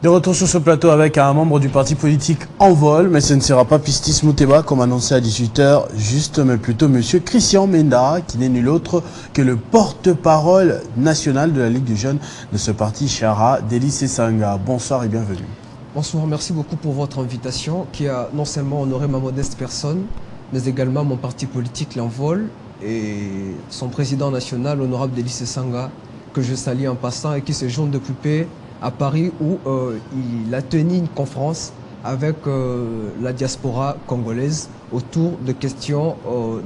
De retour sur ce plateau avec un membre du parti politique en vol, mais ce ne sera pas Pistis Mouteba comme annoncé à 18h, juste, mais plutôt monsieur Christian Menda, qui n'est nul autre que le porte-parole national de la Ligue des jeunes de ce parti Chara, Délice Sanga. Bonsoir et bienvenue. Bonsoir, merci beaucoup pour votre invitation qui a non seulement honoré ma modeste personne, mais également mon parti politique l'Envol et son président national, l'honorable Délice Sanga, que je salue en passant et qui séjourne depuis peu à Paris où il a tenu une conférence avec la diaspora congolaise autour de questions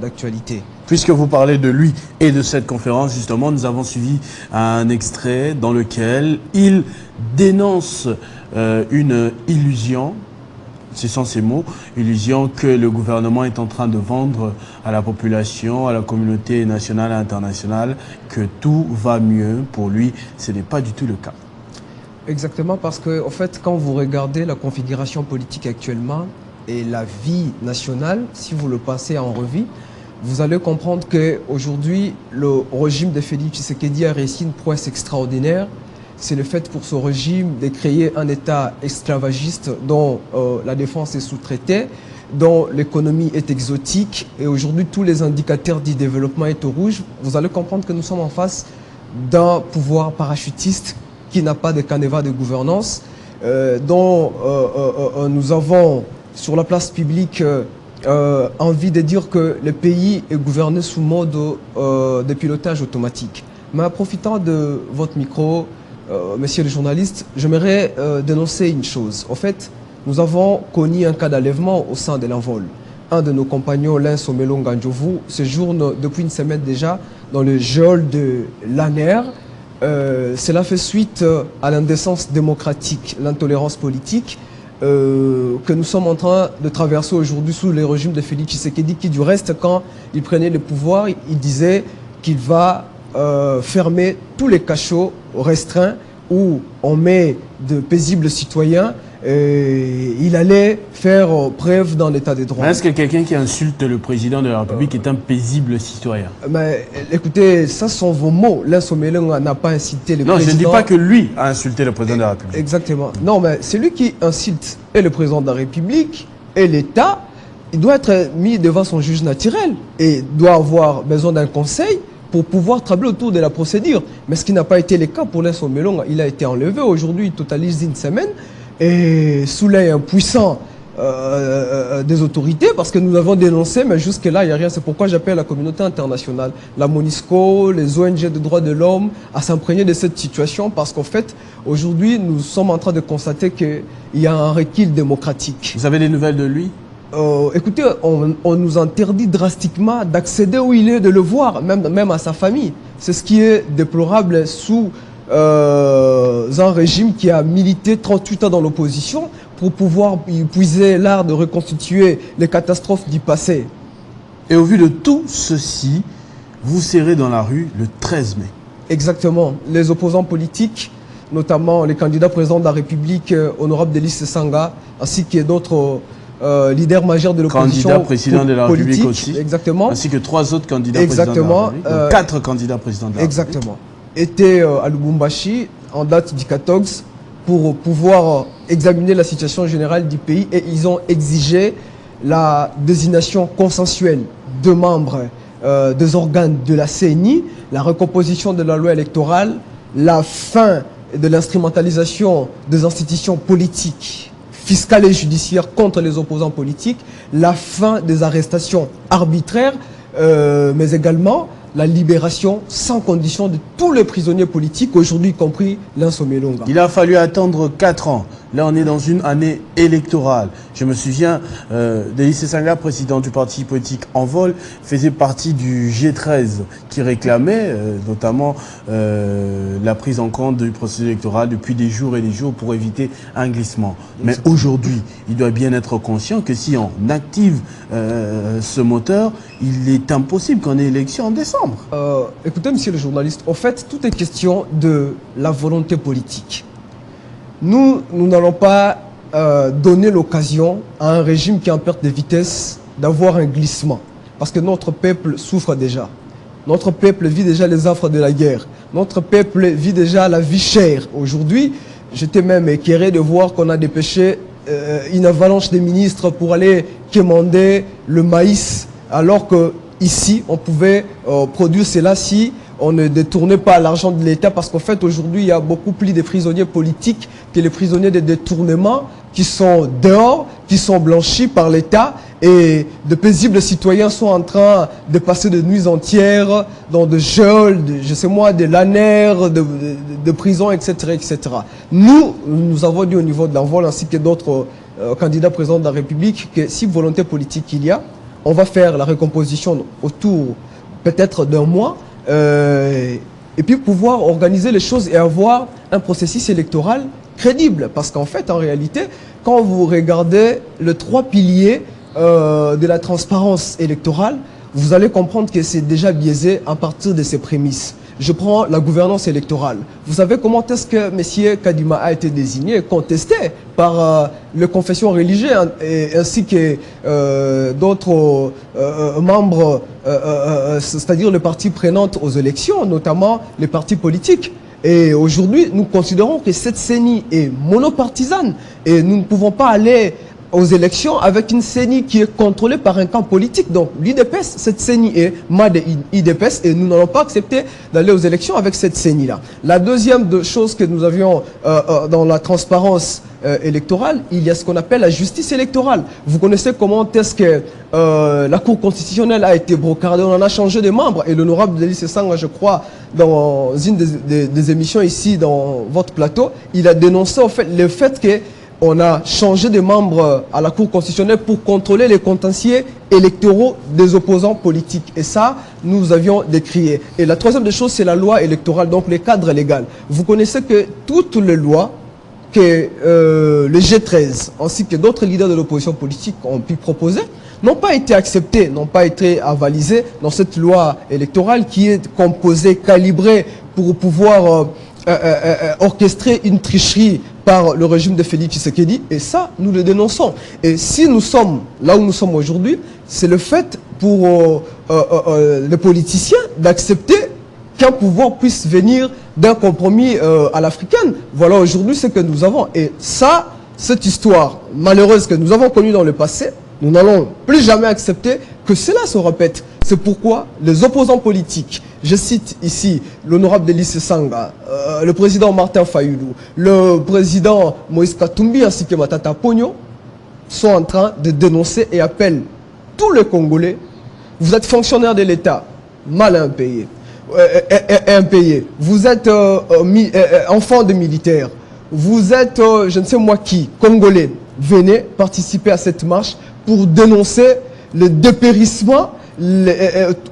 d'actualité. Puisque vous parlez de lui et de cette conférence, justement, nous avons suivi un extrait dans lequel il dénonce une illusion, ce sont ces mots, illusion que le gouvernement est en train de vendre à la population, à la communauté nationale et internationale, que tout va mieux. Pour lui, ce n'est pas du tout le cas. Exactement, parce que en fait, quand vous regardez la configuration politique actuellement et la vie nationale, si vous le passez en revue, vous allez comprendre qu'aujourd'hui, le régime de Félix Tshisekedi a réussi une prouesse extraordinaire. C'est le fait pour ce régime de créer un État esclavagiste dont la défense est sous-traitée, dont l'économie est exotique et aujourd'hui tous les indicateurs du développement sont au rouge. Vous allez comprendre que nous sommes en face d'un pouvoir parachutiste qui n'a pas de canevas de gouvernance, dont nous avons sur la place publique envie de dire que le pays est gouverné sous mode de pilotage automatique. Mais en profitant de votre micro, messieurs les journalistes, j'aimerais dénoncer une chose. En fait, nous avons connu un cas d'enlèvement au sein de l'Envol. Un de nos compagnons, Lens Omelonga Ndjovu, séjourne depuis une semaine déjà dans le geôle de l'ANER. Cela fait suite à l'indécence démocratique, l'intolérance politique que nous sommes en train de traverser aujourd'hui sous le régime de Félix Tshisekedi qui, du reste, quand il prenait le pouvoir, il disait qu'il va fermer tous les cachots restreints où on met de paisibles citoyens. Il allait faire preuve dans l'état des droits. Est-ce que quelqu'un qui insulte le président de la République est un paisible citoyen? Mais écoutez, ça sont vos mots. Lens Omelonga n'a pas incité le président. Non, je ne dis pas que lui a insulté le président de la République. Exactement. Non, mais c'est lui qui insulte et le président de la République et l'État. Il doit être mis devant son juge naturel et doit avoir besoin d'un conseil pour pouvoir travailler autour de la procédure. Mais ce qui n'a pas été le cas pour Lens Omelonga, il a été enlevé. Aujourd'hui, il totalise une semaine. Et sous l'œil impuissant des autorités, parce que nous avons dénoncé, mais jusque-là, il n'y a rien. C'est pourquoi j'appelle la communauté internationale, la MONUSCO, les ONG de droits de l'homme, à s'imprégner de cette situation, parce qu'en fait, aujourd'hui, nous sommes en train de constater qu'il y a un recul démocratique. Vous avez des nouvelles de lui? Écoutez, on nous interdit drastiquement d'accéder où il est, de le voir, même à sa famille. C'est ce qui est déplorable sous un régime qui a milité 38 ans dans l'opposition pour pouvoir puiser l'art de reconstituer les catastrophes du passé. Et au vu de tout ceci, vous serez dans la rue le 13 mai. Exactement. Les opposants politiques, notamment les candidats présidents de la République, honorable Délice Sanga, ainsi que d'autres leaders majeurs de l'opposition. Candidat président de la République aussi. Exactement. Ainsi que 3 autres candidats présidents de la République. Donc 4 candidats présidents de la République. Exactement. Étaient à Lubumbashi en date du 14 pour pouvoir examiner la situation générale du pays et ils ont exigé la désignation consensuelle de membres des organes de la CENI, la recomposition de la loi électorale, la fin de l'instrumentalisation des institutions politiques, fiscales et judiciaires contre les opposants politiques, la fin des arrestations arbitraires, mais également la libération sans condition de tous les prisonniers politiques, aujourd'hui y compris Lens Omelonga. Il a fallu attendre 4 ans. Là, on est dans une année électorale. Je me souviens, Délice Sanga, président du parti politique Envol, faisait partie du G13 qui réclamait notamment la prise en compte du processus électoral depuis des jours et des jours pour éviter un glissement. Mais aujourd'hui, il doit bien être conscient que si on active ce moteur, il est impossible qu'on ait élection en décembre. Écoutez, monsieur le journaliste, en fait, tout est question de la volonté politique. Nous n'allons pas donner l'occasion à un régime qui est en perte de vitesse d'avoir un glissement. Parce que notre peuple souffre déjà. Notre peuple vit déjà les affres de la guerre. Notre peuple vit déjà la vie chère. Aujourd'hui, J'étais même éclairé de voir qu'on a dépêché une avalanche des ministres pour aller quémander le maïs, alors que ici, on pouvait produire cela si on ne détournait pas l'argent de l'État, parce qu'en fait, aujourd'hui, il y a beaucoup plus de prisonniers politiques que les prisonniers de détournement qui sont dehors, qui sont blanchis par l'État, et de paisibles citoyens sont en train de passer de nuits entières dans de geôles, je sais moi, de lanères, de prisons, etc., etc. Nous avons dit au niveau de l'envol, ainsi que d'autres candidats présidents de la République, que si volonté politique il y a, on va faire la recomposition autour peut-être d'un mois, et puis pouvoir organiser les choses et avoir un processus électoral crédible. Parce qu'en fait, en réalité, quand vous regardez les 3 piliers de la transparence électorale, vous allez comprendre que c'est déjà biaisé à partir de ces prémices. Je prends la gouvernance électorale. Vous savez comment est-ce que M. Kadima a été désigné, contesté par les confessions religieuses ainsi que d'autres membres, c'est-à-dire les parties prenantes aux élections, notamment les partis politiques. Et aujourd'hui, nous considérons que cette CENI est monopartisane et nous ne pouvons pas aller aux élections avec une CENI qui est contrôlée par un camp politique. Donc l'IDPS, cette CENI est MAD IDPS et nous n'allons pas accepter d'aller aux élections avec cette CENI-là. La deuxième chose que nous avions dans la transparence électorale, il y a ce qu'on appelle la justice électorale. Vous connaissez comment est-ce que la Cour constitutionnelle a été brocardée, on en a changé de membres, et l'honorable Delis Sesanga, je crois, dans une des émissions ici dans votre plateau, il a dénoncé en fait, le fait que on a changé de membres à la Cour constitutionnelle pour contrôler les contentieux électoraux des opposants politiques. Et ça, nous avions décrié. Et la troisième des choses, c'est la loi électorale, donc les cadres légaux. Vous connaissez que toutes les lois que le G13 ainsi que d'autres leaders de l'opposition politique ont pu proposer n'ont pas été acceptées, n'ont pas été avalisées dans cette loi électorale qui est composée, calibrée pour pouvoir orchestrer une tricherie par le régime de Félix Tshisekedi, et ça, nous le dénonçons. Et si nous sommes là où nous sommes aujourd'hui, c'est le fait pour les politiciens d'accepter qu'un pouvoir puisse venir d'un compromis à l'africaine. Voilà aujourd'hui ce que nous avons. Et ça, cette histoire malheureuse que nous avons connue dans le passé, nous n'allons plus jamais accepter que cela se répète. C'est pourquoi les opposants politiques, je cite ici l'honorable Delis Sesanga, le président Martin Fayoulou, le président Moïse Katumbi ainsi que Matata Ponyo, sont en train de dénoncer et appellent tous les Congolais. Vous êtes fonctionnaire de l'État, mal impayé. Impayé. Vous êtes enfant de militaire. Vous êtes, je ne sais moi qui, Congolais. Venez participer à cette marche pour dénoncer le dépérissement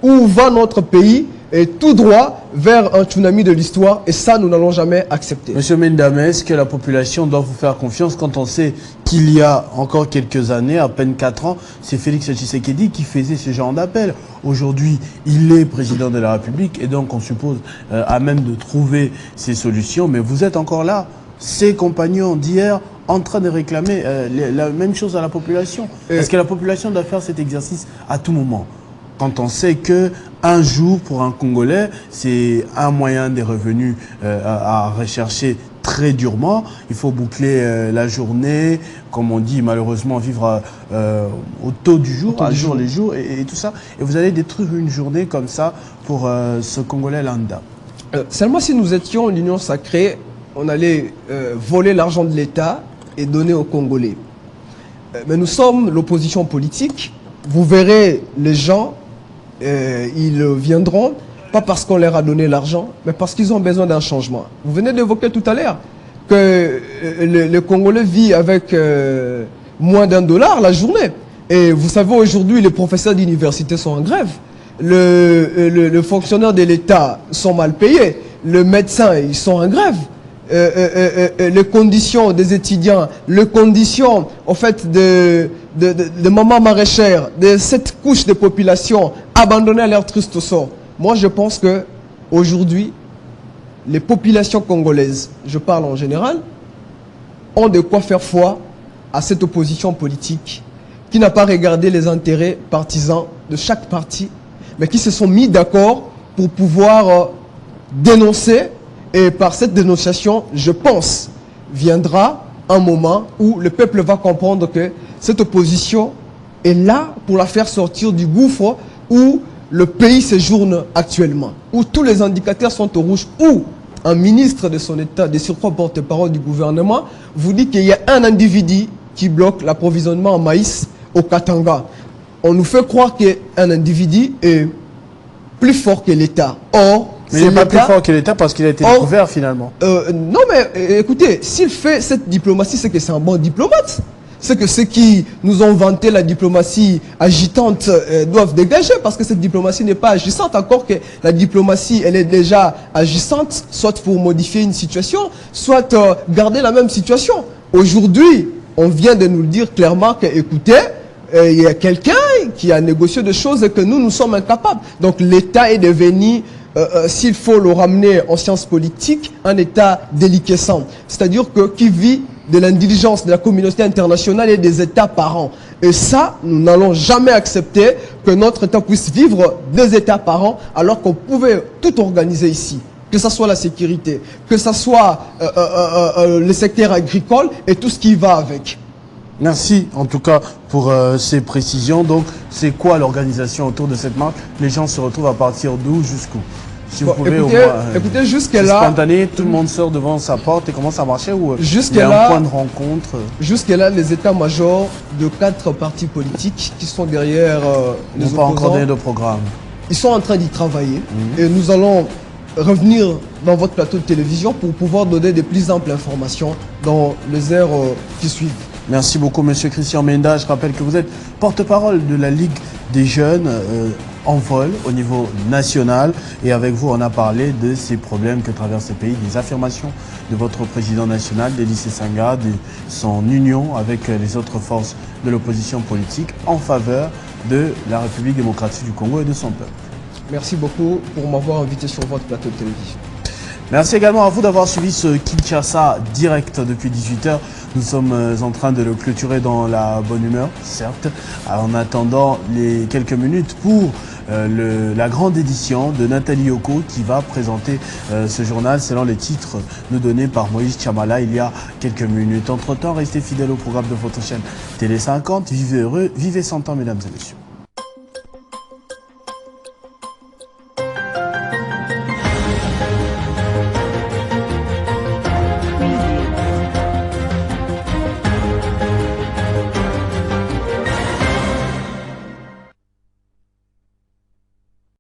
où va notre pays, et tout droit vers un tsunami de l'histoire, et ça, nous n'allons jamais accepter. Monsieur Mendame, est-ce que la population doit vous faire confiance quand on sait qu'il y a encore quelques années, à peine 4 ans, c'est Félix Tshisekedi qui faisait ce genre d'appel. Aujourd'hui, il est président de la République et donc on suppose à même de trouver ces solutions, mais vous êtes encore là, ses compagnons d'hier, en train de réclamer la même chose à la population. Est-ce que la population doit faire cet exercice à tout moment ? Quand on sait que un jour pour un Congolais, c'est un moyen des revenus à rechercher très durement. Il faut boucler la journée, comme on dit malheureusement, vivre au taux du jour, à jour les jours et tout ça. Et vous allez détruire une journée comme ça pour ce Congolais lambda. Seulement si nous étions l'Union sacrée, on allait voler l'argent de l'État et donner aux Congolais. Mais nous sommes l'opposition politique. Vous verrez les gens, ils viendront, pas parce qu'on leur a donné l'argent, mais parce qu'ils ont besoin d'un changement. Vous venez d'évoquer tout à l'heure que le Congolais vit avec moins $1 la journée. Et vous savez, aujourd'hui, les professeurs d'université sont en grève. Les fonctionnaires de l'État sont mal payés. Les médecins, ils sont en grève. Les conditions des étudiants, les conditions en fait de mamans maraîchères, de cette couche de population abandonnée à leur triste sort. Moi, je pense que aujourd'hui, les populations congolaises, je parle en général, ont de quoi faire foi à cette opposition politique qui n'a pas regardé les intérêts partisans de chaque parti, mais qui se sont mis d'accord pour pouvoir dénoncer. Et par cette dénonciation, je pense viendra un moment où le peuple va comprendre que cette opposition est là pour la faire sortir du gouffre où le pays séjourne actuellement, où tous les indicateurs sont au rouge, où un ministre de son État, de surcroît porte-parole du gouvernement, vous dit qu'il y a un individu qui bloque l'approvisionnement en maïs au Katanga. On nous fait croire qu'un individu est plus fort que l'État. Or, mais il n'est pas plus fort que l'État parce qu'il a été découvert finalement. Non mais écoutez, s'il fait cette diplomatie, c'est que c'est un bon diplomate. C'est que ceux qui nous ont vanté la diplomatie agitante doivent dégager parce que cette diplomatie n'est pas agissante. Encore que la diplomatie, elle est déjà agissante, soit pour modifier une situation, soit garder la même situation. Aujourd'hui, on vient de nous le dire clairement que, écoutez, il y a quelqu'un qui a négocié des choses et que nous sommes incapables. Donc l'État est devenu, s'il faut le ramener en sciences politiques, un État déliquescent. C'est-à-dire que qui vit de l'indiligence de la communauté internationale et des États parents. Et ça, nous n'allons jamais accepter que notre État puisse vivre des États parents alors qu'on pouvait tout organiser ici. Que ce soit la sécurité, que ce soit le secteur agricole et tout ce qui va avec. Merci en tout cas pour ces précisions. Donc, c'est quoi l'organisation autour de cette marche? Les gens se retrouvent à partir d'où jusqu'où? Si vous pouvez écoutez, jusque-là, spontané, tout le monde sort devant sa porte et commence à marcher ou il y a un point de rencontre? Jusque-là, les états-majors de 4 partis politiques qui sont derrière les opposants, pas encore donné de programme. Ils sont en train d'y travailler et nous allons revenir dans votre plateau de télévision pour pouvoir donner des plus amples informations dans les heures qui suivent. Merci beaucoup, Monsieur Christian Menda. Je rappelle que vous êtes porte-parole de la Ligue des jeunes Envol au niveau national. Et avec vous, on a parlé de ces problèmes que traverse le pays, des affirmations de votre président national, Délice Sanga, de son union avec les autres forces de l'opposition politique en faveur de la République démocratique du Congo et de son peuple. Merci beaucoup pour m'avoir invité sur votre plateau de télévision. Merci également à vous d'avoir suivi ce Kinshasa direct depuis 18h. Nous sommes en train de le clôturer dans la bonne humeur, certes, en attendant les quelques minutes pour la grande édition de Nathalie Yoko qui va présenter ce journal selon les titres nous donnés par Moïse Chamala il y a quelques minutes. Entre-temps, restez fidèles au programme de votre chaîne Télé 50. Vivez heureux, vivez 100 ans, mesdames et messieurs.